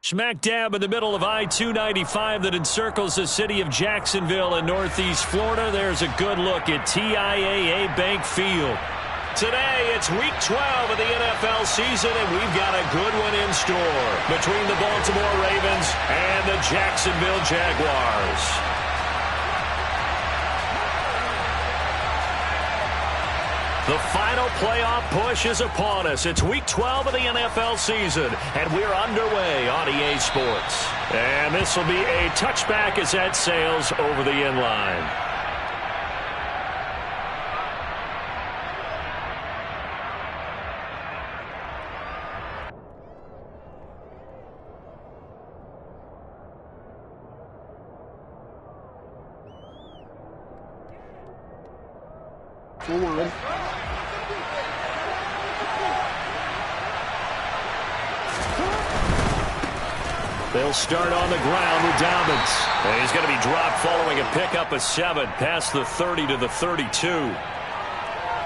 Smack dab in the middle of I-295 that encircles the city of Jacksonville in northeast Florida. There's a good look at TIAA Bank Field. Today, it's Week 12 of the NFL season, and we've got a good one in store between the Baltimore Ravens and the Jacksonville Jaguars. The final playoff push is upon us. It's Week 12 of the NFL season, and we're underway on EA Sports. And this will be a touchback as that sails over the end line. Forward. They'll start on the ground with Dobbins. And he's going to be dropped following a pickup of 7 past the 30 to the 32.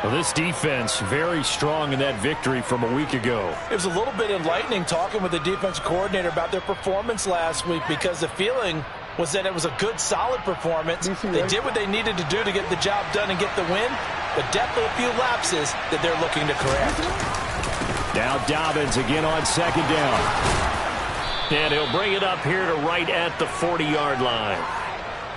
Well, this defense very strong in that victory from a week ago. It was a little bit enlightening talking with the defense coordinator about their performance last week because the feeling was that it was a good, solid performance. They did what they needed to do to get the job done and get the win, but definitely a few lapses that they're looking to correct. Now Dobbins again on second down. And he'll bring it up here to right at the 40-yard line.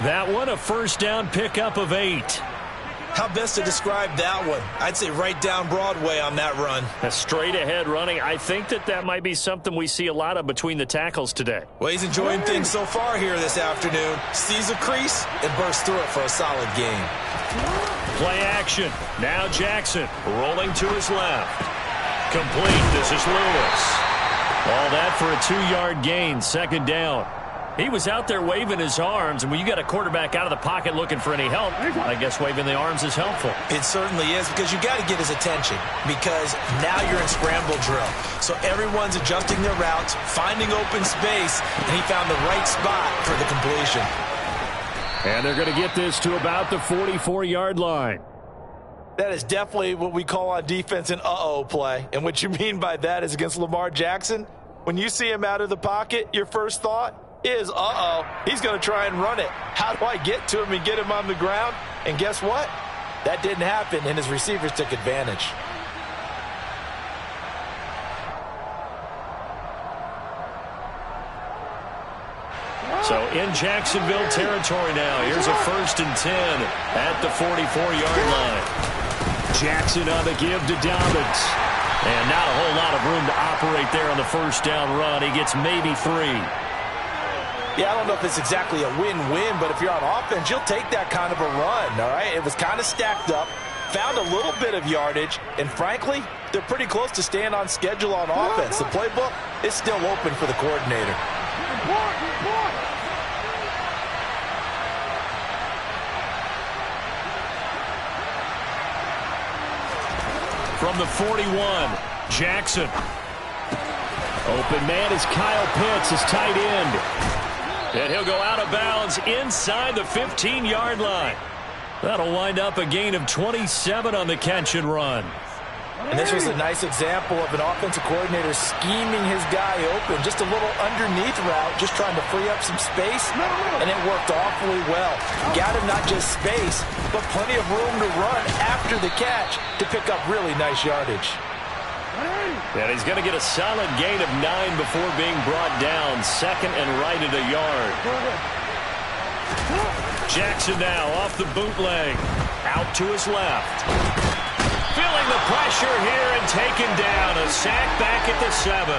That one a first down pickup of 8. How best to describe that one? I'd say right down Broadway on that run. A straight ahead running. I think that might be something we see a lot of between the tackles today. Well, he's enjoying things so far here this afternoon. Sees a crease and bursts through it for a solid gain. Play action. Now Jackson rolling to his left. Complete. This is Lewis. All that for a 2-yard gain, second down. He was out there waving his arms, and when you got a quarterback out of the pocket looking for any help, I guess waving the arms is helpful. It certainly is, because you got to get his attention, because now you're in scramble drill. So everyone's adjusting their routes, finding open space, and he found the right spot for the completion. And they're going to get this to about the 44-yard line. That is definitely what we call on defense an uh-oh play. And what you mean by that is against Lamar Jackson, when you see him out of the pocket, your first thought is, uh-oh, he's going to try and run it. How do I get to him and get him on the ground? And guess what? That didn't happen, and his receivers took advantage. So in Jacksonville territory now. Here's a 1st and 10 at the 44-yard line. Jackson on the give to Dobbins. And not a whole lot of room to operate there on the first down run. He gets maybe 3. Yeah, I don't know if it's exactly a win-win, but if you're on offense, you'll take that kind of a run, all right? It was kind of stacked up, found a little bit of yardage, and frankly, they're pretty close to staying on schedule on offense. The playbook is still open for the coordinator. From the 41, Jackson. Open man is Kyle Pitts, his tight end. And he'll go out of bounds inside the 15-yard line. That'll wind up a gain of 27 on the catch and run. And this was a nice example of an offensive coordinator scheming his guy open. Just a little underneath route, just trying to free up some space, and it worked awfully well. Got him not just space, but plenty of room to run after the catch to pick up really nice yardage. And he's going to get a solid gain of 9 before being brought down. Second and right at a yard. Jackson now off the bootleg. Out to his left. Feeling the pressure here and taken down. A sack back at the 7.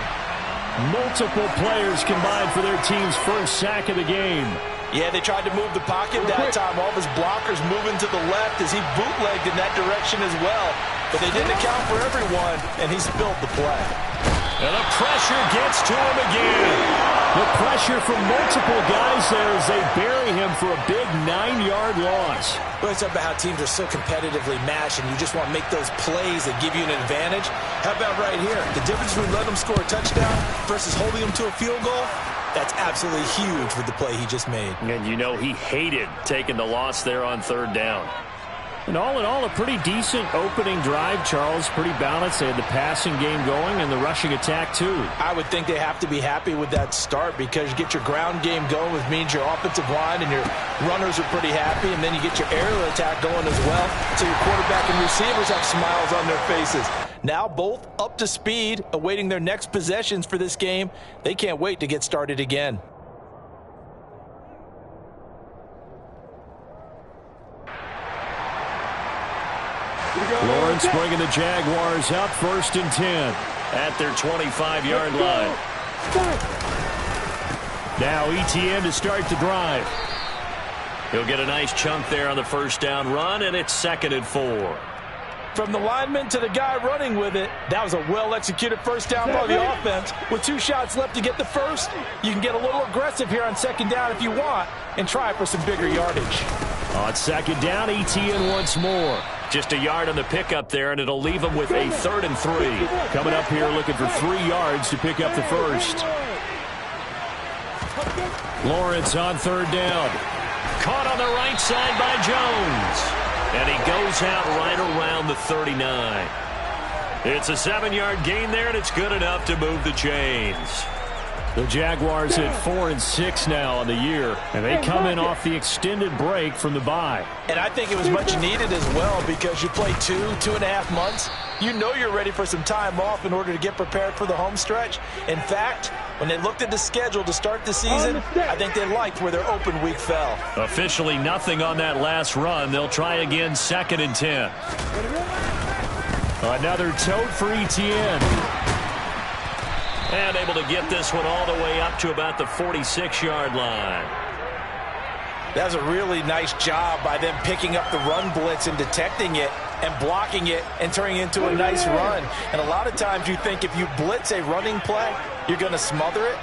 Multiple players combined for their team's first sack of the game. Yeah, they tried to move the pocket that time. All of his blockers moving to the left as he bootlegged in that direction as well. But they didn't account for everyone, and he spilled the play. And the pressure gets to him again. The pressure from multiple guys there as they bury him for a big 9-yard loss. Well, it's about how teams are so competitively matched, and you just want to make those plays that give you an advantage. How about right here? The difference between letting them score a touchdown versus holding them to a field goal, that's absolutely huge with the play he just made. And you know he hated taking the loss there on 3rd down. And all in all, a pretty decent opening drive, Charles. Pretty balanced. They had the passing game going and the rushing attack, too. I would think they have to be happy with that start because you get your ground game going, which means your offensive line and your runners are pretty happy, and then you get your aerial attack going as well, so your quarterback and receivers have smiles on their faces. Now both up to speed, awaiting their next possessions for this game. They can't wait to get started again. Lawrence bringing the Jaguars up 1st and 10 at their 25-yard line. Now ETN to start the drive. He'll get a nice chunk there on the first down run, and it's 2nd and 4. From the lineman to the guy running with it, that was a well-executed first down by the offense. With 2 shots left to get the first, you can get a little aggressive here on 2nd down if you want and try for some bigger yardage. On 2nd down, ETN once more. Just a yard on the pickup there, and it'll leave them with a 3rd and 3. Coming up here looking for 3 yards to pick up the first. Lawrence on 3rd down. Caught on the right side by Jones. And he goes out right around the 39. It's a 7-yard gain there, and it's good enough to move the chains. The Jaguars at 4-6 now on the year, and they come in off the extended break from the bye. And I think it was much needed as well because you play 2.5 months. You know you're ready for some time off in order to get prepared for the home stretch. In fact, when they looked at the schedule to start the season, I think they liked where their open week fell. Officially nothing on that last run. They'll try again 2nd and 10. Another tote for ETN. And able to get this one all the way up to about the 46-yard line. That was a really nice job by them picking up the run blitz and detecting it and blocking it and turning it into a nice run. And a lot of times you think if you blitz a running play, you're going to smother it.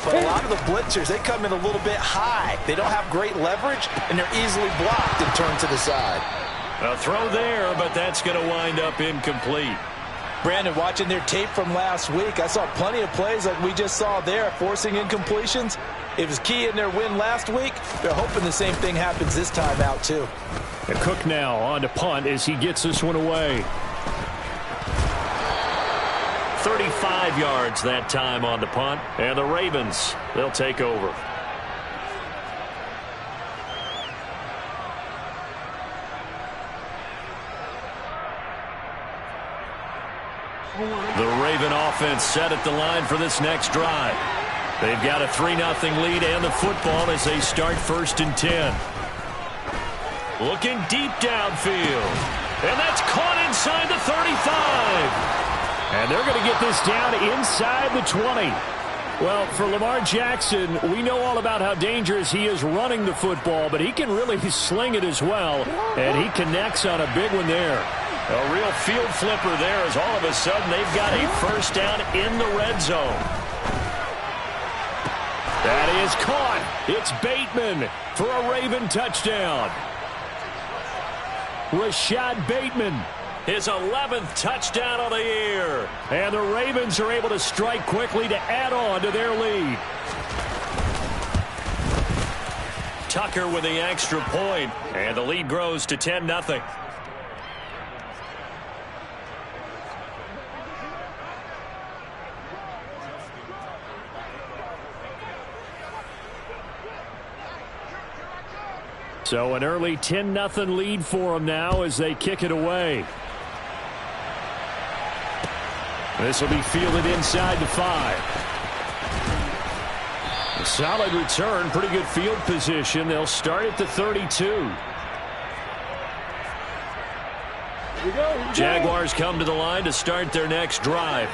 But a lot of the blitzers, they come in a little bit high. They don't have great leverage, and they're easily blocked and turned to the side. A throw there, but that's going to wind up incomplete. Brandon, watching their tape from last week, I saw plenty of plays like we just saw there, forcing incompletions. It was key in their win last week. They're hoping the same thing happens this time out, too. And Cook now on to punt as he gets this one away. 35 yards that time on the punt. And the Ravens, they'll take over. The Raven offense set at the line for this next drive. They've got a 3-0 lead and the football as they start 1st and 10. Looking deep downfield. And that's caught inside the 35. And they're going to get this down inside the 20. Well, for Lamar Jackson, we know all about how dangerous he is running the football, but he can really sling it as well. And he connects on a big one there. A real field flipper there as all of a sudden they've got a first down in the red zone. That is caught. It's Bateman for a Raven touchdown. Rashad Bateman, his 11th touchdown of the year. And the Ravens are able to strike quickly to add on to their lead. Tucker with the extra point, and the lead grows to 10-0. So an early 10-0 lead for them now as they kick it away. This will be fielded inside the 5. A solid return, pretty good field position. They'll start at the 32. Jaguars come to the line to start their next drive.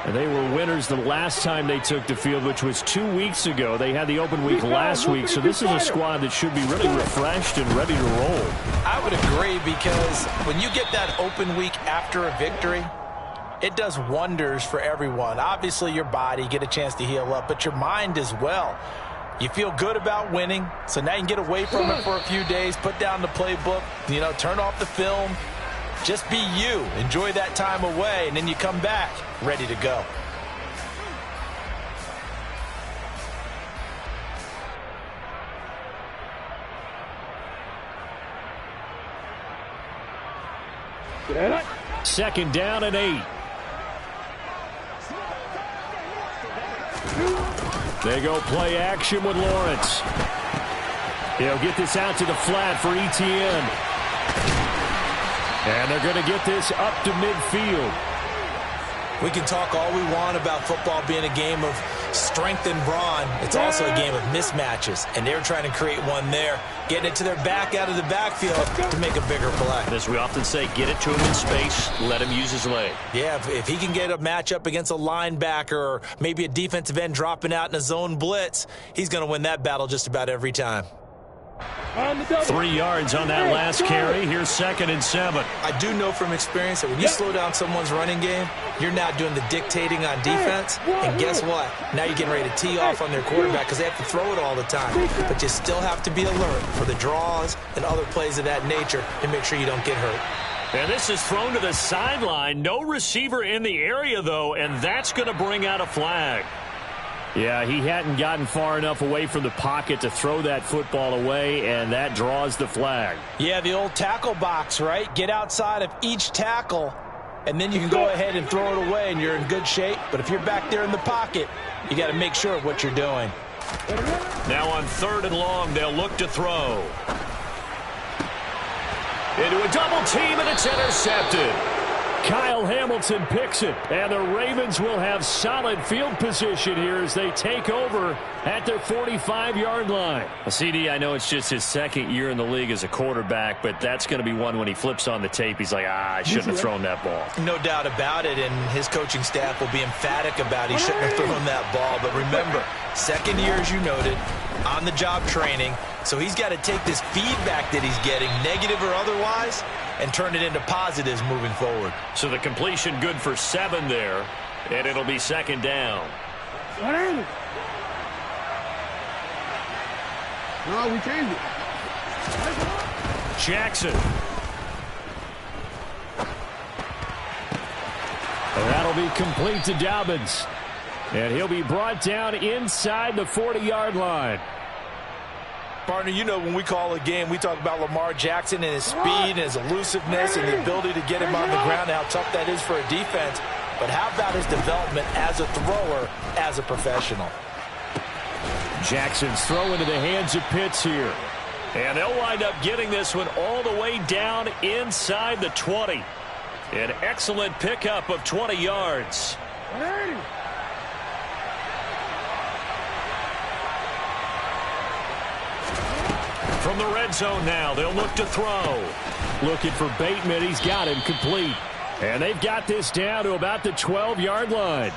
And they were winners the last time they took the field, which was 2 weeks ago. They had the open week last week, so this is a squad that should be really refreshed and ready to roll. I would agree because when you get that open week after a victory, it does wonders for everyone. Obviously, your body, get a chance to heal up, but your mind as well. You feel good about winning, so now you can get away from it for a few days, put down the playbook, turn off the film. Just be you. Enjoy that time away, and then you come back ready to go. Second down and 8. They go play action with Lawrence. He'll get this out to the flat for Etienne. And they're going to get this up to midfield. We can talk all we want about football being a game of strength and brawn. It's also a game of mismatches, and they're trying to create one there, getting it to their back out of the backfield to make a bigger play. As we often say, get it to him in space, let him use his leg. Yeah, if he can get a matchup against a linebacker or maybe a defensive end dropping out in a zone blitz, he's going to win that battle just about every time. 3 yards on that last carry. Here's 2nd and 7. I do know from experience that when you slow down someone's running game, you're not doing the dictating on defense. And guess what? Now you're getting ready to tee off on their quarterback because they have to throw it all the time. But you still have to be alert for the draws and other plays of that nature to make sure you don't get hurt. And this is thrown to the sideline. No receiver in the area, though, and that's going to bring out a flag. Yeah, he hadn't gotten far enough away from the pocket to throw that football away, and that draws the flag. Yeah, the old tackle box, right? Get outside of each tackle, and then you can go ahead and throw it away, and you're in good shape. But if you're back there in the pocket, you got to make sure of what you're doing. Now on 3rd and long, they'll look to throw. Into a double team, and it's intercepted. Kyle Hamilton picks it, and the Ravens will have solid field position here as they take over at their 45-yard line. Well, CD, I know it's just his 2nd year in the league as a quarterback, but that's going to be one when he flips on the tape. He's like, I shouldn't have thrown that ball. No doubt about it, and his coaching staff will be emphatic about he shouldn't have thrown that ball. But remember, 2nd year, as you noted, on-the-job training, so he's got to take this feedback that he's getting, negative or otherwise, and turn it into positives moving forward. So the completion good for 7 there, and it'll be 2nd down. No, we changed it. Jackson. And that'll be complete to Dobbins. And he'll be brought down inside the 40-yard line. Partner, you know when we call a game, we talk about Lamar Jackson and his speed and his elusiveness and the ability to get him on the ground and how tough that is for a defense. But how about his development as a thrower, as a professional? Jackson's throw into the hands of Pitts here. And they'll wind up getting this one all the way down inside the 20. An excellent pickup of 20 yards. From the red zone now, they'll look to throw. Looking for Bateman. He's got him complete. And they've got this down to about the 12-yard line.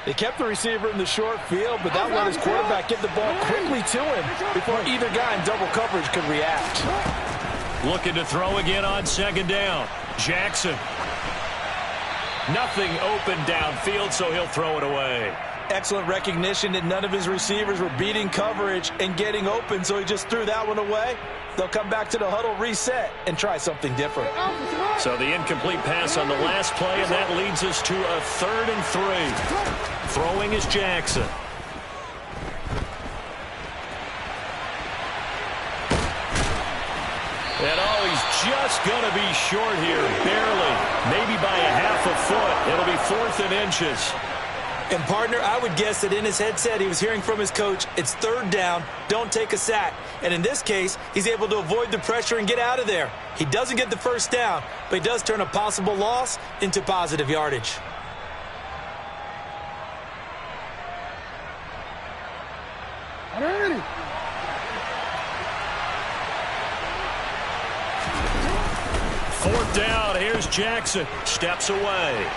They kept the receiver in the short field, but that let his quarterback get the ball quickly to him before either guy in double coverage could react. Looking to throw again on 2nd down. Jackson. Nothing open downfield, so he'll throw it away. Excellent recognition that none of his receivers were beating coverage and getting open, so he just threw that one away. They'll come back to the huddle, reset, and try something different. So the incomplete pass on the last play, and that leads us to a 3rd and 3. Throwing is Jackson. And he's just going to be short here, barely, maybe by a half a foot. It'll be 4th and inches. And, partner, I would guess that in his headset he was hearing from his coach, it's 3rd down, don't take a sack. And in this case, he's able to avoid the pressure and get out of there. He doesn't get the 1st down, but he does turn a possible loss into positive yardage. Fourth down, here's Jackson, steps away.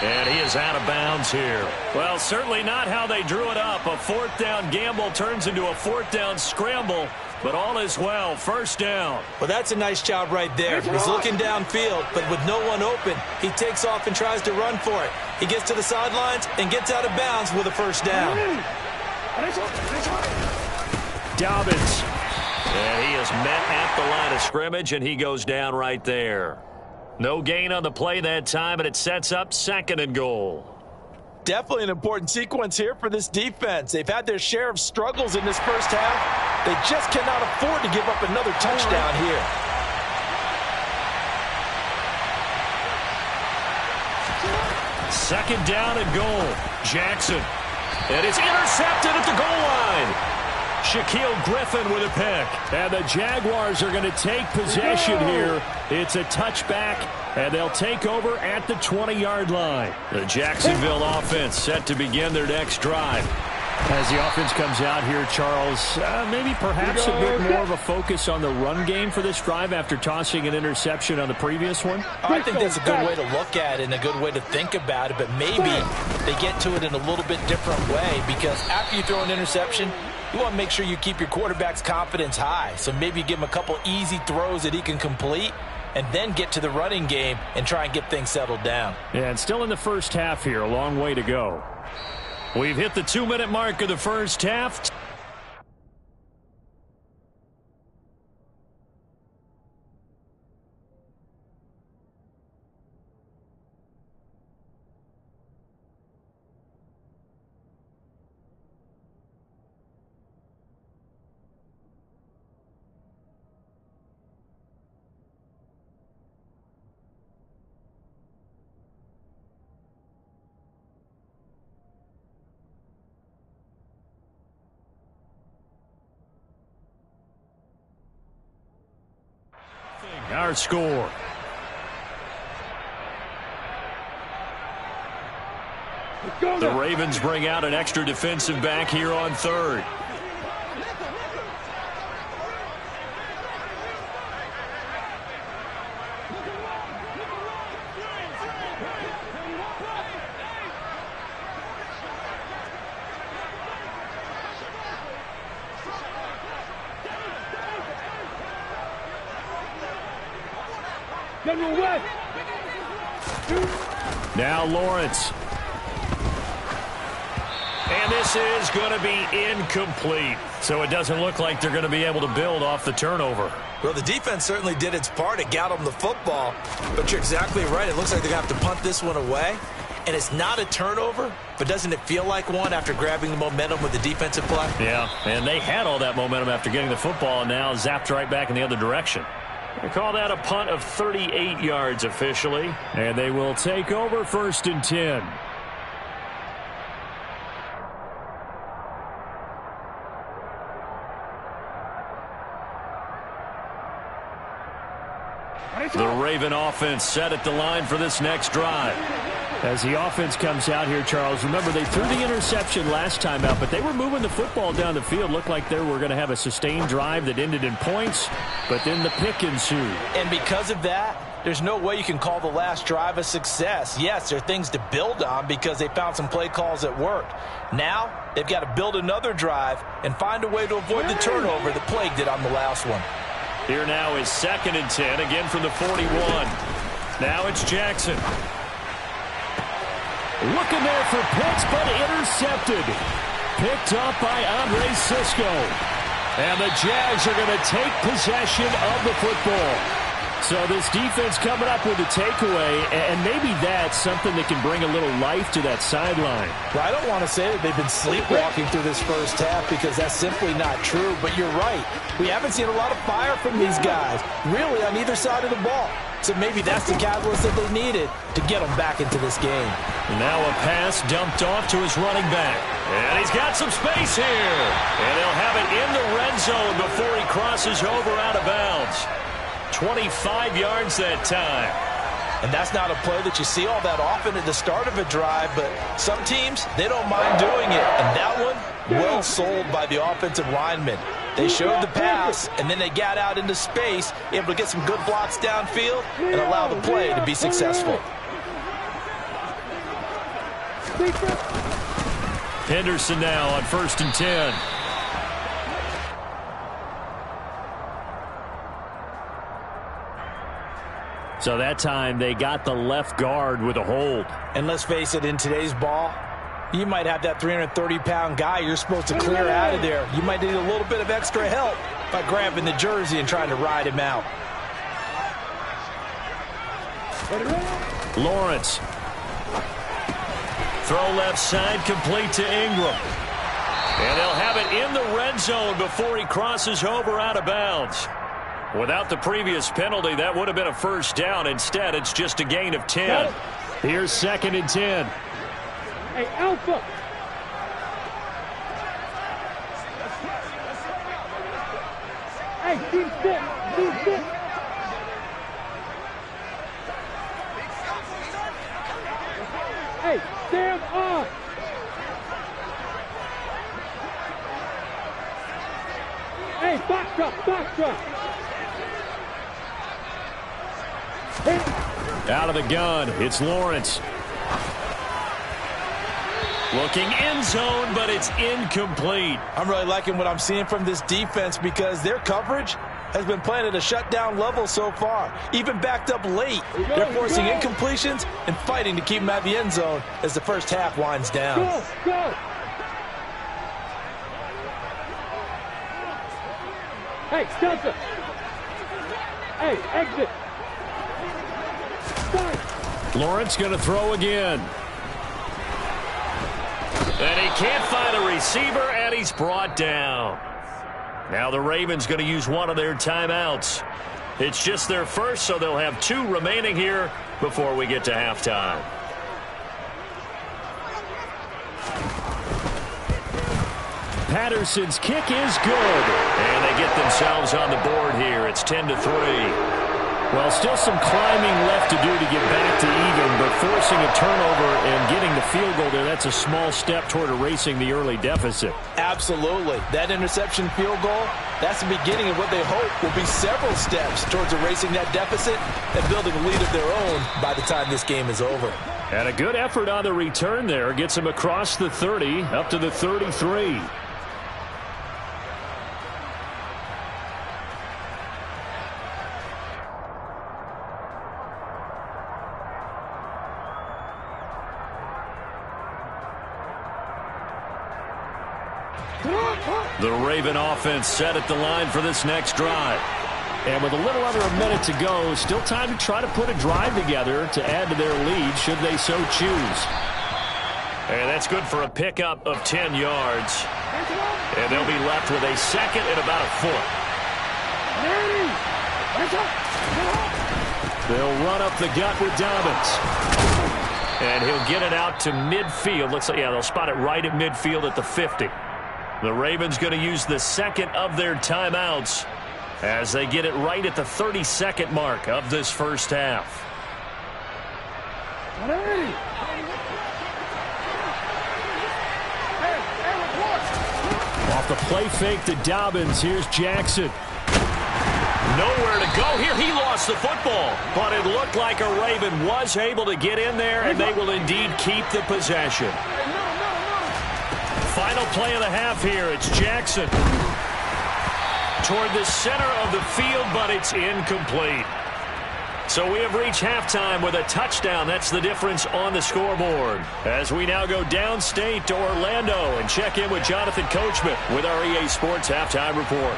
And he is out of bounds here. Well, certainly not how they drew it up. A 4th down gamble turns into a 4th down scramble, but all is well. 1st down. Well, that's a nice job right there. He's looking downfield, but with no one open, he takes off and tries to run for it. He gets to the sidelines and gets out of bounds with a 1st down. Dobbins. And he is met at the line of scrimmage, and he goes down right there. No gain on the play that time, and it sets up 2nd and goal. Definitely an important sequence here for this defense. They've had their share of struggles in this first half. They just cannot afford to give up another touchdown here. Second down and goal. Jackson. And it's intercepted at the goal line. Shaquille Griffin with a pick. And the Jaguars are going to take possession here. It's a touchback, and they'll take over at the 20-yard line. The Jacksonville offense set to begin their next drive. As the offense comes out here, Charles, maybe perhaps a bit more of a focus on the run game for this drive after tossing an interception on the previous one? I think that's a good way to look at it and a good way to think about it, but maybe they get to it in a little bit different way, because after you throw an interception, you want to make sure you keep your quarterback's confidence high. So maybe you give him a couple easy throws that he can complete and then get to the running game and try and get things settled down. Yeah, and still in the first half here, a long way to go. We've hit the 2-minute mark of the first half. Our score. The Ravens bring out an extra defensive back here on third. Now Lawrence. And this is going to be incomplete. So it doesn't look like they're going to be able to build off the turnover. Well, the defense certainly did its part. It got them the football. But you're exactly right. It looks like they're going to have to punt this one away. And it's not a turnover, but doesn't it feel like one after grabbing the momentum with the defensive play? Yeah, and they had all that momentum after getting the football and now zapped right back in the other direction. They call that a punt of 38 yards officially. And they will take over 1st and 10. The Raven offense set at the line for this next drive. As the offense comes out here, Charles, remember they threw the interception last time out, but they were moving the football down the field. Looked like they were going to have a sustained drive that ended in points, but then the pick ensued. And because of that, there's no way you can call the last drive a success. Yes, there are things to build on because they found some play calls that worked. Now, they've got to build another drive and find a way to avoid the turnover that plagued it on the last one. Here now is 2nd and 10, again from the 41. Now it's Jackson. Looking there for Pitts, but intercepted. Picked up by Andre Sisco. And the Jags are going to take possession of the football. So this defense coming up with a takeaway, and maybe that's something that can bring a little life to that sideline. Well, I don't want to say that they've been sleepwalking through this first half because that's simply not true, but you're right. We haven't seen a lot of fire from these guys, really on either side of the ball. So maybe that's the catalyst that they needed to get them back into this game. Now a pass dumped off to his running back. And he's got some space here. And he'll have it in the red zone before he crosses over out of bounds. 25 yards that time. And that's not a play that you see all that often at the start of a drive, but some teams, they don't mind doing it. And that one, well sold by the offensive lineman. They showed the pass, and then they got out into space, able to get some good blocks downfield and allow the play to be successful. Henderson now on 1st and 10. So that time they got the left guard with a hold. And let's face it, in today's ball, you might have that 330-pound guy you're supposed to clear out of there. You might need a little bit of extra help by grabbing the jersey and trying to ride him out. Lawrence. Throw left side, complete to Ingram. And they'll have it in the red zone before he crosses over out of bounds. Without the previous penalty, that would have been a first down. Instead, it's just a gain of 10. Here's 2nd and 10. Hey, Alpha. Hey, team sit. Team sit. Hey, stand off. Hey, box drop, box drop. Out of the gun, it's Lawrence. Looking end zone, but it's incomplete. I'm really liking what I'm seeing from this defense because their coverage has been playing at a shutdown level so far. Even backed up late, they're forcing incompletions and fighting to keep them out of the end zone as the first half winds down. Go, go. Hey, Delta. Hey, exit. Start. Lawrence going to throw again. And he can't find a receiver, and he's brought down. Now the Ravens going to use one of their timeouts. It's just their first, so they'll have 2 remaining here before we get to halftime. Patterson's kick is good. And they get themselves on the board here. It's 10-3. Well, still some climbing left to do to get back to even, but forcing a turnover and getting the field goal there, that's a small step toward erasing the early deficit. Absolutely. That interception field goal, that's the beginning of what they hope will be several steps towards erasing that deficit and building a lead of their own by the time this game is over. And a good effort on the return there gets them across the 30 up to the 33. The Raven offense set at the line for this next drive. And with a little under a minute to go, still time to try to put a drive together to add to their lead should they so choose. And that's good for a pickup of 10 yards. And they'll be left with a second and about a foot. They'll run up the gut with Dobbins. And he'll get it out to midfield. Looks like, yeah, they'll spot it right at midfield at the 50. The Ravens going to use the second of their timeouts as they get it right at the 32nd mark of this first half. Off the play fake to Dobbins. Here's Jackson. Nowhere to go here. He lost the football, but it looked like a Raven was able to get in there, and they will indeed keep the possession. Final play of the half here. It's Jackson toward the center of the field, but it's incomplete. So we have reached halftime with a touchdown. That's the difference on the scoreboard. As we now go downstate to Orlando and check in with Jonathan Coachman with our EA Sports Halftime Report.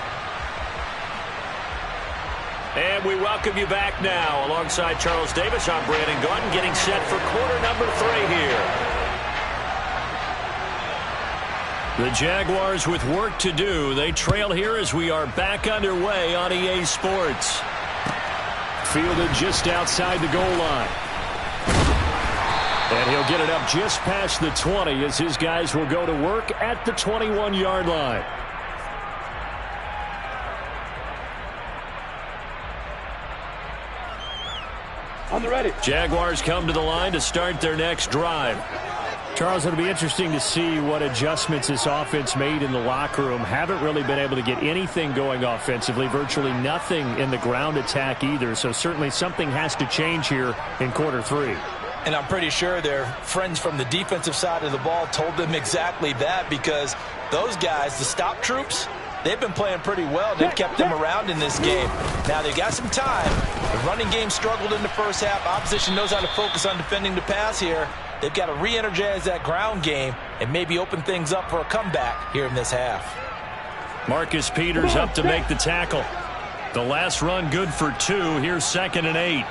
And we welcome you back now. Alongside Charles Davis, I'm Brandon Gaudin, getting set for quarter number 3 here. The Jaguars with work to do. They trail here as we are back underway on EA Sports. Fielded just outside the goal line. And he'll get it up just past the 20 as his guys will go to work at the 21-yard line. On the ready. Jaguars come to the line to start their next drive. Charles, it'll be interesting to see what adjustments this offense made in the locker room. Haven't really been able to get anything going offensively, virtually nothing in the ground attack either. So certainly something has to change here in quarter 3. And I'm pretty sure their friends from the defensive side of the ball told them exactly that, because those guys, the stop troops, they've been playing pretty well. They've kept them around in this game. Now they've got some time. The running game struggled in the first half. Opposition knows how to focus on defending the pass here. They've got to re-energize that ground game and maybe open things up for a comeback here in this half. Marcus Peters up to make the tackle. The last run good for 2. Here's 2nd and 8.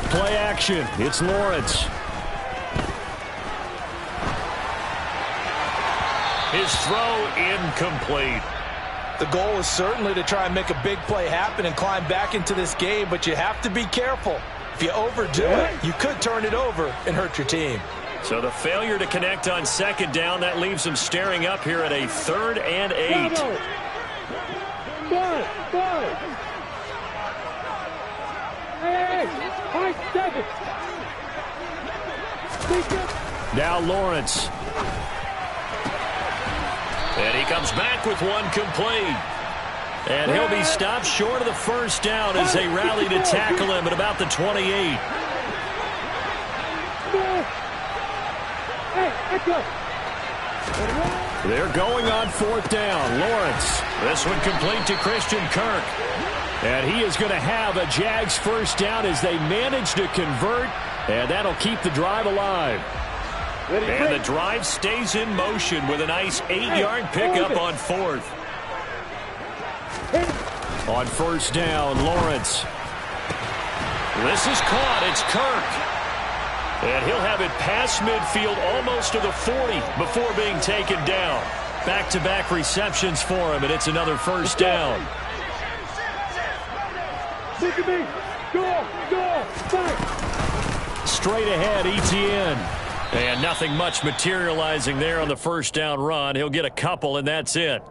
Play action. It's Lawrence. His throw incomplete. The goal is certainly to try and make a big play happen and climb back into this game, but you have to be careful. If you overdo it, you could turn it over and hurt your team. So the failure to connect on second down, that leaves them staring up here at a 3rd and 8. Now Lawrence. And he comes back with one complete. And he'll be stopped short of the first down as they rally to tackle him at about the 28. They're going on 4th down. Lawrence. This one complete to Christian Kirk. And he is going to have a Jags first down as they manage to convert. And that'll keep the drive alive. And the drive stays in motion with a nice 8-yard pickup on 4th. On first down, Lawrence. This is caught. It's Kirk. And he'll have it past midfield almost to the 40 before being taken down. Back-to-back receptions for him, and it's another first down. Look at me. Go, back. Straight ahead, Etienne. And nothing much materializing there on the first down run. He'll get a couple, and that's it.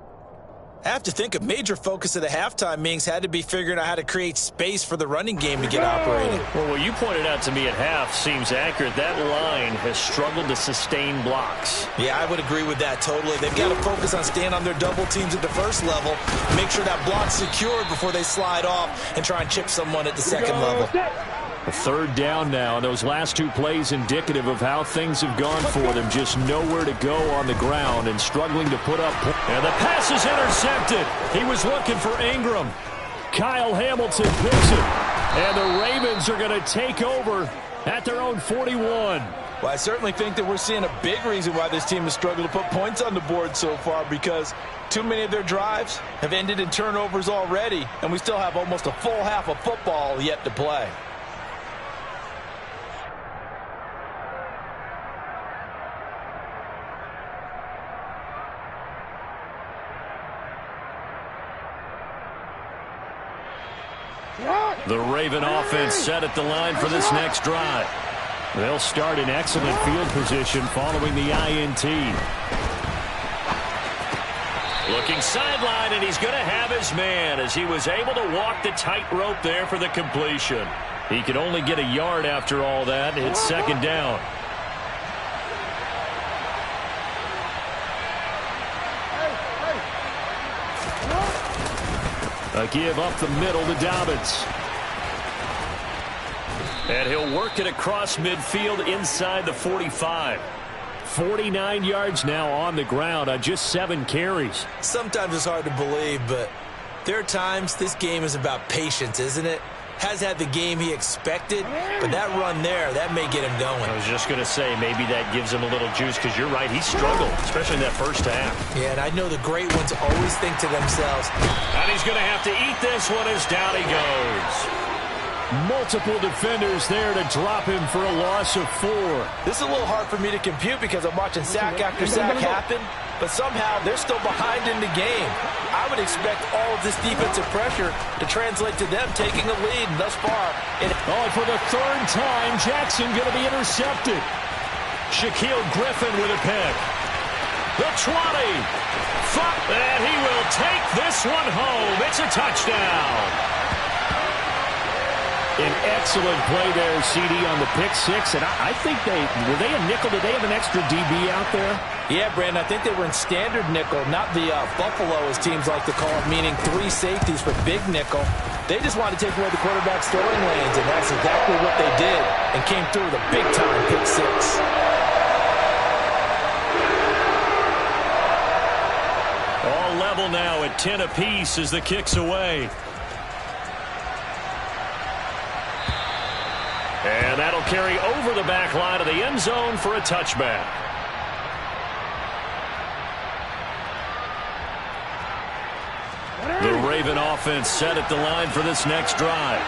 I have to think a major focus of the halftime meetings had to be figuring out how to create space for the running game to get operating. Well, what you pointed out to me at half seems accurate. That line has struggled to sustain blocks. Yeah, I would agree with that totally. They've got to focus on staying on their double teams at the first level, make sure that block's secured before they slide off and try and chip someone at the second level. A 3rd down now, and those last 2 plays indicative of how things have gone for them. Just nowhere to go on the ground and struggling to put up. And the pass is intercepted. He was looking for Ingram. Kyle Hamilton picks it. And the Ravens are going to take over at their own 41. Well, I certainly think that we're seeing a big reason why this team has struggled to put points on the board so far, because too many of their drives have ended in turnovers already, and we still have almost a full half of football yet to play. The Raven offense set at the line for this next drive. They'll start in excellent field position following the INT. Looking sideline, and he's going to have his man as he was able to walk the tightrope there for the completion. He could only get a yard after all that. It's second down. A give up the middle to Dobbins. And he'll work it across midfield inside the 45. 49 yards now on the ground on just 7 carries. Sometimes it's hard to believe, but there are times this game is about patience, isn't it? Has had the game he expected, but that run there, that may get him going. I was just going to say, maybe that gives him a little juice, because you're right, he struggled, especially in that first half. Yeah, and I know the great ones always think to themselves, and he's going to have to eat this one as down he goes. Multiple defenders there to drop him for a loss of 4. This is a little hard for me to compute because I'm watching sack after sack happen, but somehow they're still behind in the game. I would expect all of this defensive pressure to translate to them taking a lead thus far. For the 3rd time, Jackson going to be intercepted. Shaquille Griffin with a pick. The 20. And he will take this one home. It's a touchdown. An excellent play there, CD, on the pick 6. And I think were they a nickel? Did they have an extra DB out there? Yeah, Brandon, I think they were in standard nickel, not the Buffalo, as teams like to call it, meaning 3 safeties for big nickel. They just wanted to take away the quarterback's throwing lanes, and that's exactly what they did, and came through with a big-time pick 6. All level now at 10 apiece as the kick's away. And that'll carry over the back line of the end zone for a touchback. The Raven offense set at the line for this next drive.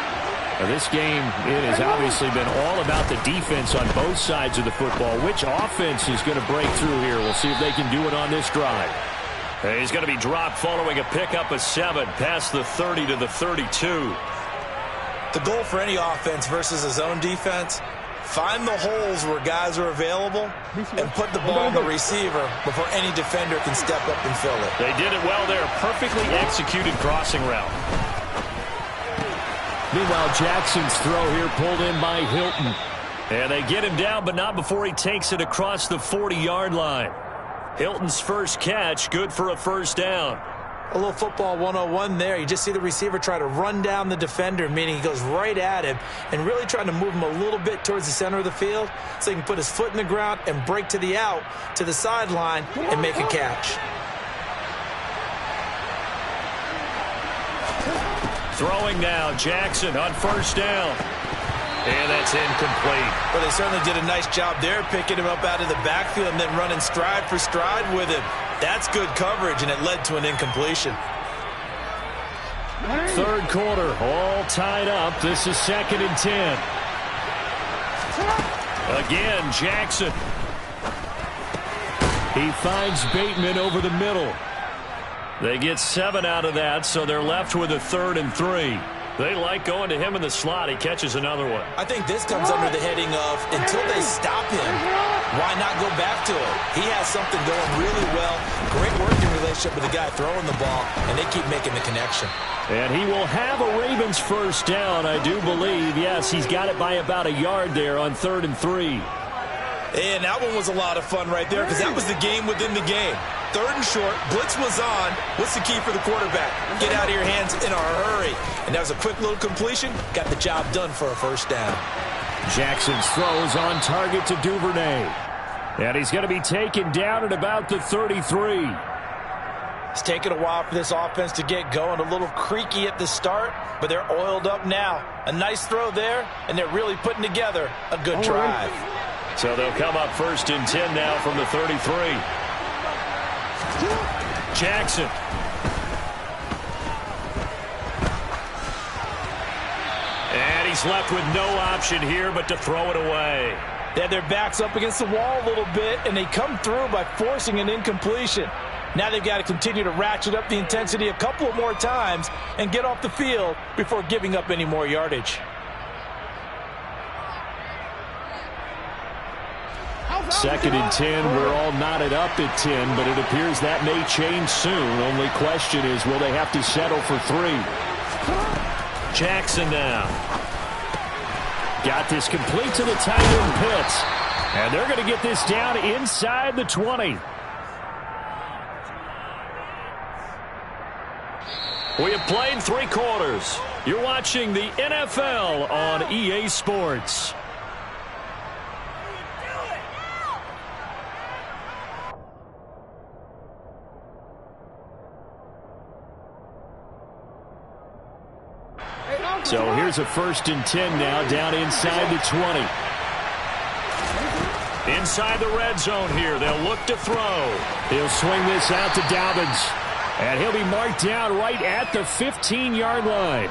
Now this game, it has obviously been all about the defense on both sides of the football. Which offense is going to break through here? We'll see if they can do it on this drive. And he's going to be dropped following a pickup of 7 past the 30 to the 32. The goal for any offense versus a zone defense, find the holes where guys are available and put the ball on the receiver before any defender can step up and fill it. They did it well there. Perfectly executed crossing route. Meanwhile, Jackson's throw here pulled in by Hilton. And they get him down, but not before he takes it across the 40-yard line. Hilton's first catch, good for a first down. A little football 101 there. You just see the receiver try to run down the defender, meaning he goes right at him and really trying to move him a little bit towards the center of the field so he can put his foot in the ground and break to the out, to the sideline, and make a catch. Throwing now, Jackson on first down. And that's incomplete. Well, they certainly did a nice job there, picking him up out of the backfield and then running stride for stride with him. That's good coverage, and it led to an incompletion. Third quarter, all tied up. This is 2nd and 10. Again, Jackson. He finds Bateman over the middle. They get 7 out of that, so they're left with a 3rd and 3. They like going to him in the slot. He catches another one. I think this comes under the heading of, until they stop him, why not go back to it? He has something going really well. Great working relationship with the guy throwing the ball, and they keep making the connection. And he will have a Ravens first down, I do believe. Yes, he's got it by about a yard there on 3rd and 3. And that one was a lot of fun right there because that was the game within the game. 3rd and short, blitz was on. What's the key for the quarterback? Get out of your hands in a hurry. And that was a quick little completion. Got the job done for a first down. Jackson's throw is on target to Duvernay. And he's going to be taken down at about the 33. It's taken a while for this offense to get going. A little creaky at the start, but they're oiled up now. A nice throw there, and they're really putting together a good drive. So they'll come up 1st and 10 now from the 33. Jackson. And he's left with no option here but to throw it away. They had their backs up against the wall a little bit, and they come through by forcing an incompletion. Now they've got to continue to ratchet up the intensity a couple of more times and get off the field before giving up any more yardage. 2nd and 10. We're all knotted up at 10, but it appears that may change soon. Only question is, will they have to settle for 3? Jackson now. Got this complete to the tight end Pitts. And they're going to get this down inside the 20. We have played 3 quarters. You're watching the NFL on EA Sports. So here's a 1st and 10 now down inside the 20. Inside the red zone here. They'll look to throw. He'll swing this out to Dobbins. And he'll be marked down right at the 15-yard line.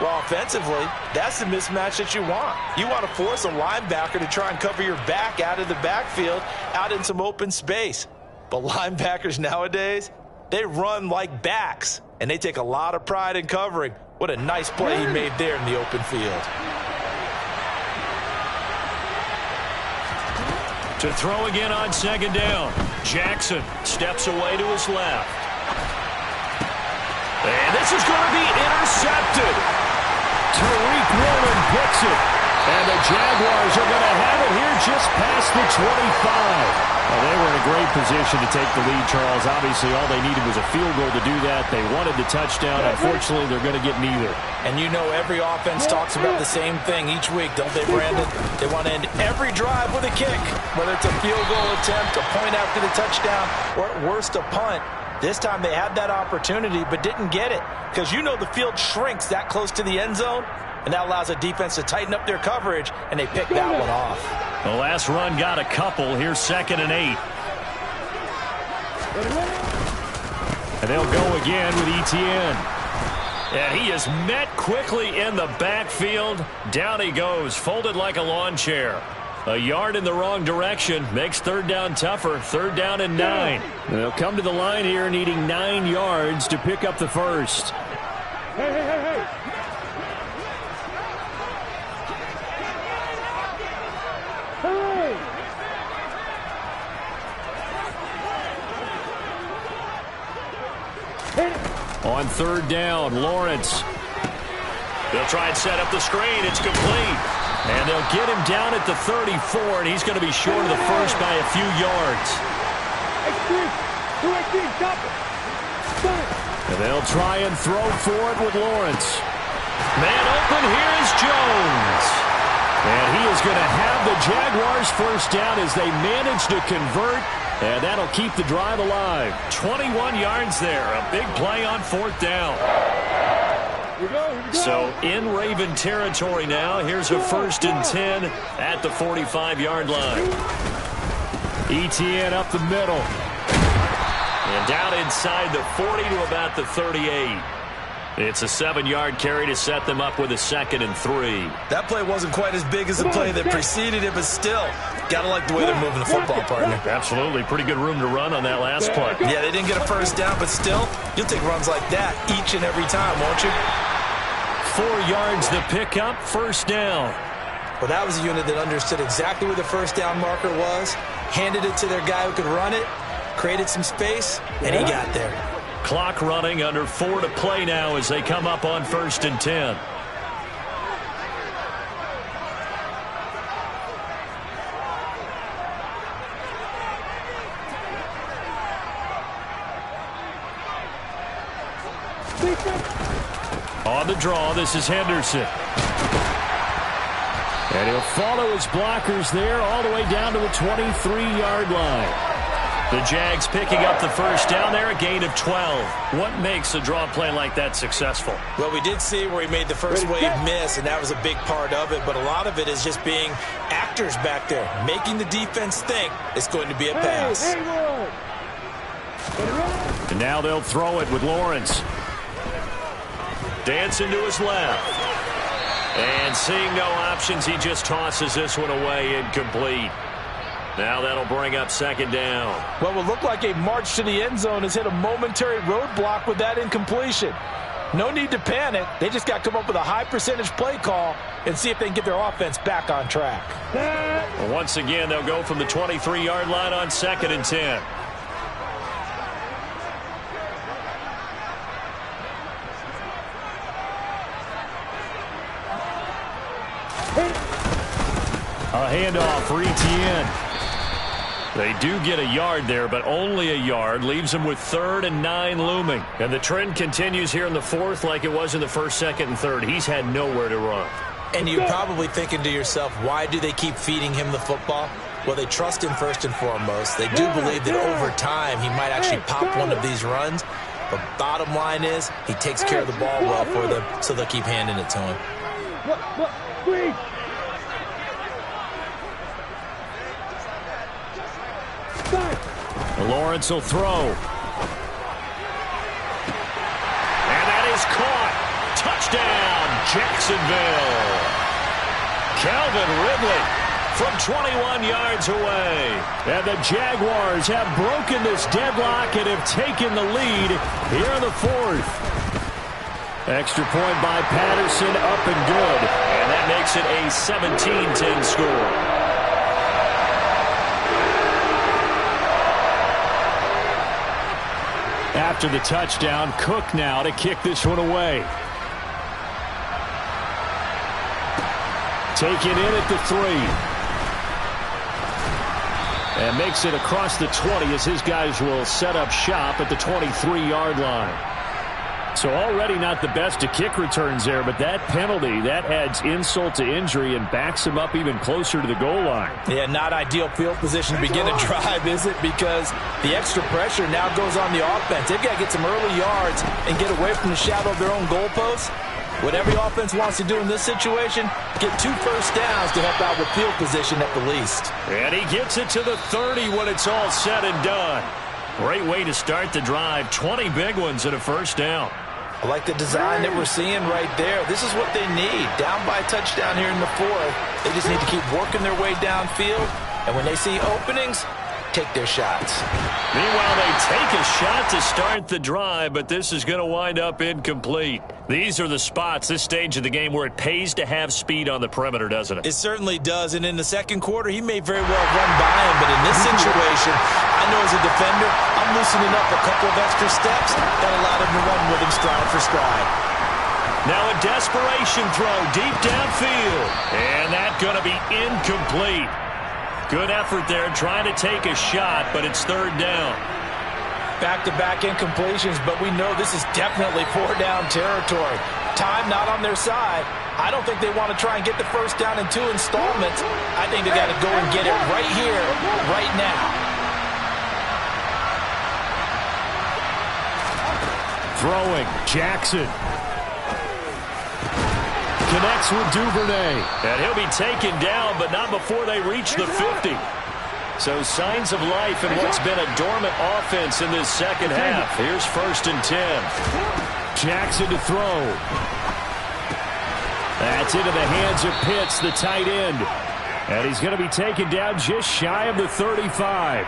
Well, offensively, that's the mismatch that you want. You want to force a linebacker to try and cover your back out of the backfield, out in some open space. But linebackers nowadays, they run like backs, and they take a lot of pride in covering. What a nice play he made there in the open field. To throw again on 2nd down. Jackson steps away to his left. And this is going to be intercepted. Tariq Woolen picks it. And the Jaguars are going to have it here just past the 25. Well, they were in a great position to take the lead, Charles. Obviously, all they needed was a field goal to do that. They wanted the touchdown. Unfortunately, they're going to get neither. And you know every offense talks about the same thing each week, don't they, Brandon? They want to end every drive with a kick, whether it's a field goal attempt, a point after the touchdown, or at worst, a punt. This time they had that opportunity but didn't get it because you know the field shrinks that close to the end zone, and that allows a defense to tighten up their coverage, and they pick that one off. The last run got a couple. Here's 2nd and 8. And they'll go again with Etienne. And he is met quickly in the backfield. Down he goes, folded like a lawn chair. A yard in the wrong direction makes third down tougher. Third down and 9. They'll come to the line here needing 9 yards to pick up the first. Hey, hey, hey, hey. On third down, Lawrence. They'll try and set up the screen. It's complete. And they'll get him down at the 34, and he's going to be short of the first by a few yards. And they'll try and throw for it with Lawrence. Man open, here is Jones. And he is going to have the Jaguars first down as they manage to convert. And that'll keep the drive alive. 21 yards there. A big play on fourth down. Here we go. So in Raven territory now. Here's a 1st and 10 at the 45-yard line. Etienne up the middle. And down inside the 40 to about the 38. It's a 7-yard carry to set them up with a 2nd and 3. That play wasn't quite as big as the play that preceded it, but still, gotta like the way they're moving the football, partner. Absolutely. Pretty good room to run on that last play. Yeah, they didn't get a first down, but still, you'll take runs like that each and every time, won't you? 4 yards the pickup, first down. Well, that was a unit that understood exactly where the first down marker was, handed it to their guy who could run it, created some space, and he got there. Clock running, under 4 to play now as they come up on 1st and 10. On the draw, this is Henderson. And he'll follow his blockers there all the way down to the 23-yard line. The Jags picking up the first down there, a gain of 12. What makes a draw play like that successful? Well, we did see where he made the first wave miss, and that was a big part of it. But a lot of it is just being actors back there, making the defense think it's going to be a pass. And now they'll throw it with Lawrence. Dancing to his left. And seeing no options, he just tosses this one away, incomplete. Now that'll bring up 2nd down. What will look like a march to the end zone has hit a momentary roadblock with that incompletion. No need to panic. They just got to come up with a high percentage play call and see if they can get their offense back on track. Well, once again, they'll go from the 23-yard line on 2nd and 10. A handoff for Etienne. They do get a yard there, but only a yard. Leaves them with 3rd and 9 looming. And the trend continues here in the 4th like it was in the 1st, 2nd, and 3rd. He's had nowhere to run. And you're probably thinking to yourself, why do they keep feeding him the football? Well, they trust him first and foremost. They do believe that over time he might actually pop one of these runs. But bottom line is he takes care of the ball well for them, so they'll keep handing it to him. Please. Lawrence will throw. And that is caught. Touchdown, Jacksonville. Calvin Ridley from 21 yards away. And the Jaguars have broken this deadlock and have taken the lead here in the 4th. Extra point by Patterson, up and good. And that makes it a 17-10 score. After the touchdown, Cook now to kick this one away. Taken in at the 3. And makes it across the 20 as his guys will set up shop at the 23-yard line. So already not the best of kick returns there, but that penalty, that adds insult to injury and backs him up even closer to the goal line. Yeah, not ideal field position to begin a drive, is it? Because the extra pressure now goes on the offense. They've got to get some early yards and get away from the shadow of their own goalposts. What every offense wants to do in this situation, get 2 first downs to help out with field position at the least. And he gets it to the 30 when it's all said and done. Great way to start the drive. 20 big ones and a first down. I like the design that we're seeing right there. This is what they need. Down by a touchdown here in the fourth. They just need to keep working their way downfield. And when they see openings, take their shots. Meanwhile, they take a shot to start the drive, but this is going to wind up incomplete. These are the spots, this stage of the game, where it pays to have speed on the perimeter, doesn't it? It certainly does, and in the second quarter, he may very well run by him, but in this situation, I know as a defender, I'm loosening up a couple of extra steps that allowed him to run with him stride for stride. Now a desperation throw deep downfield, and that's going to be incomplete. Good effort there, trying to take a shot, but it's third down. Back-to-back incompletions, but we know this is definitely four-down territory. Time not on their side. I don't think they want to try and get the first down in 2 installments. I think they got to go and get it right here, right now. Throwing, Jackson. Connects with Duvernay. And he'll be taken down, but not before they reach the 50. So signs of life in what's been a dormant offense in this second half. Here's 1st and 10. Jackson to throw. That's into the hands of Pitts, the tight end. And he's going to be taken down just shy of the 35.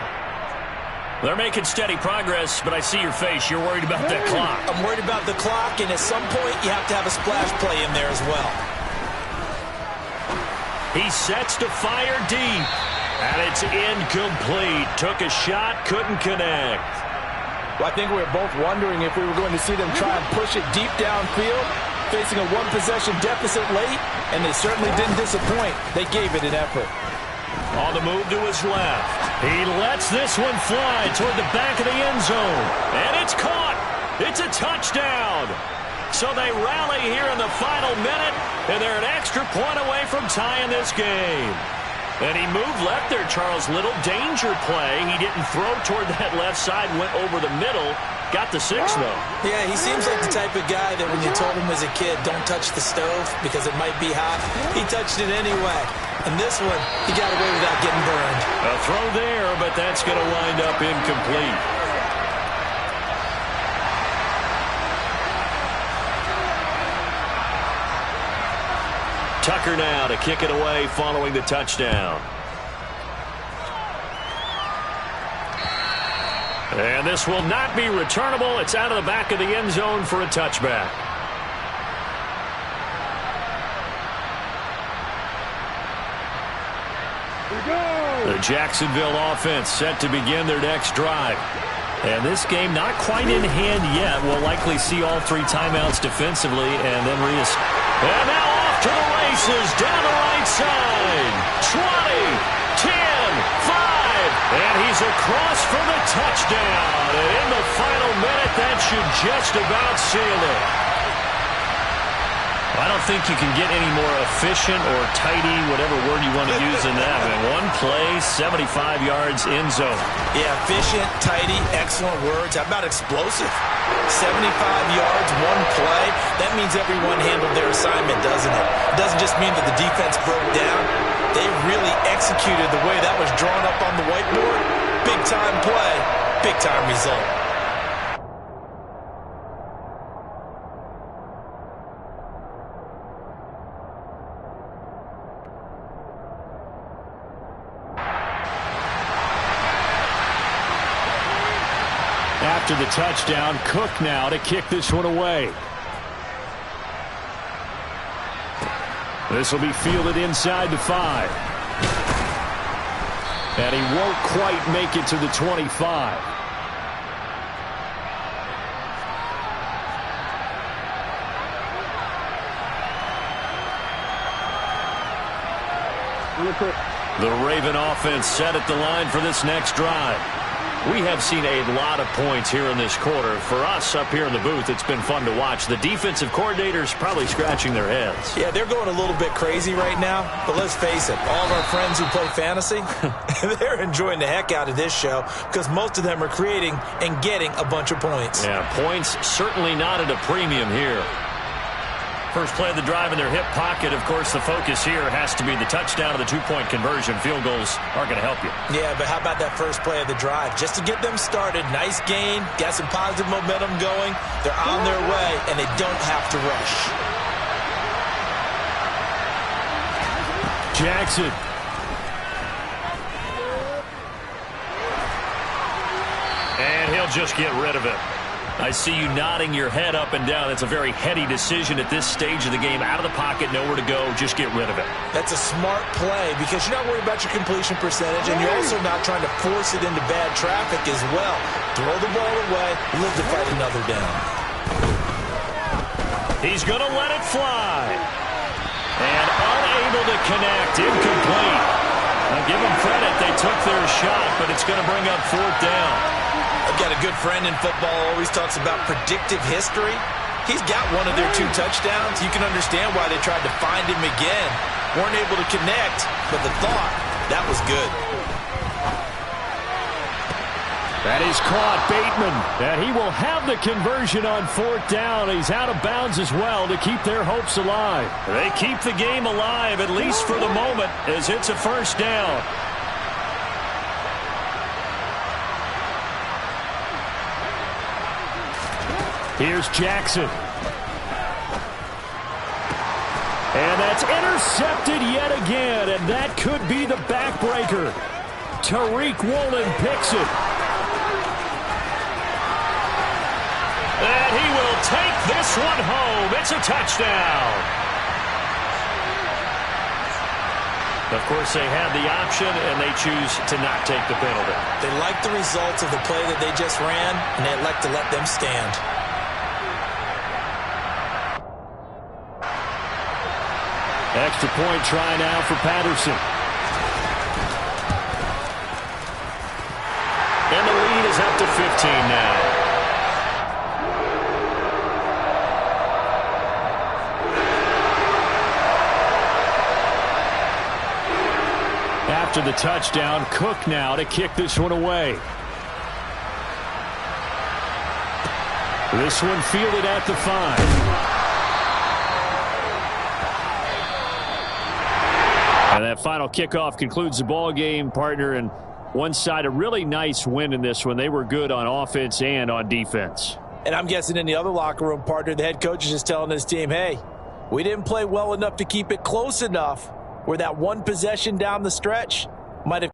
They're making steady progress, but I see your face. You're worried about that clock. I'm worried about the clock, and at some point, you have to have a splash play in there as well. He sets to fire deep, and it's incomplete. Took a shot, couldn't connect. Well, I think we were both wondering if we were going to see them try and push it deep downfield, facing a one-possession deficit late, and they certainly didn't disappoint. They gave it an effort. On the move to his left. He lets this one fly toward the back of the end zone. And it's caught. It's a touchdown. So they rally here in the final minute, and they're an extra point away from tying this game. And he moved left there, Charles. Little danger play. He didn't throw toward that left side, went over the middle. Got the 6, though. Yeah, he seems like the type of guy that when you told him as a kid, don't touch the stove because it might be hot, he touched it anyway. And this one, he got away without getting burned. A throw there, but that's going to wind up incomplete. Tucker now to kick it away following the touchdown. And this will not be returnable. It's out of the back of the end zone for a touchback. The Jacksonville offense set to begin their next drive. And this game not quite in hand yet. We'll likely see all 3 timeouts defensively and then And now off to the races down the right side. 20, 10, 5. And he's across for the touchdown. And in the final minute, that should just about seal it. I don't think you can get any more efficient or tidy, whatever word you want to use in that. One play, 75 yards, end zone. Yeah, efficient, tidy, excellent words. How about explosive? 75 yards, one play. That means everyone handled their assignment, doesn't it? It doesn't just mean that the defense broke down. They really executed the way that was drawn up on the whiteboard. Big-time play, big-time result. After the touchdown, Cook now to kick this one away. This will be fielded inside the 5. And he won't quite make it to the 25. The Raven offense set at the line for this next drive. We have seen a lot of points here in this quarter. For us up here in the booth, it's been fun to watch. The defensive coordinators probably scratching their heads. Yeah, they're going a little bit crazy right now. But let's face it, all of our friends who play fantasy, they're enjoying the heck out of this show because most of them are creating and getting a bunch of points. Yeah, points certainly not at a premium here. first play of the drive in their hip pocket. Of course, the focus here has to be the touchdown or the two-point conversion. Field goals aren't going to help you. Yeah, but how about that first play of the drive? Just to get them started, nice gain, got some positive momentum going. They're on their way, and they don't have to rush. Jackson. And he'll just get rid of it. I see you nodding your head up and down. That's a very heady decision at this stage of the game. Out of the pocket, nowhere to go. Just get rid of it. That's a smart play because you're not worried about your completion percentage, and you're also not trying to force it into bad traffic as well. Throw the ball away, live to fight another down. He's going to let it fly. And unable to connect. Incomplete. Now give them credit. They took their shot, but it's going to bring up fourth down. I've got a good friend in football who always talks about predictive history. He's got one of their 2 touchdowns. You can understand why they tried to find him again. Weren't able to connect, but the thought, that was good. That is caught, Bateman. And he will have the conversion on fourth down. He's out of bounds as well to keep their hopes alive. They keep the game alive, at least for the moment, as it's a first down. Here's Jackson. And that's intercepted yet again, and that could be the backbreaker. Tariq Woolen picks it. And he will take this one home. It's a touchdown. Of course, they had the option, and they choose to not take the penalty. They like the results of the play that they just ran, and they elect to let them stand. Extra point try now for Patterson. And the lead is up to 15 now. After the touchdown, Cook now to kick this one away. This one fielded at the 5. And that final kickoff concludes the ball game, partner, and one side a really nice win in this one. They were good on offense and on defense. And I'm guessing in the other locker room, partner, the head coach is just telling his team, hey, we didn't play well enough to keep it close enough where that one possession down the stretch might have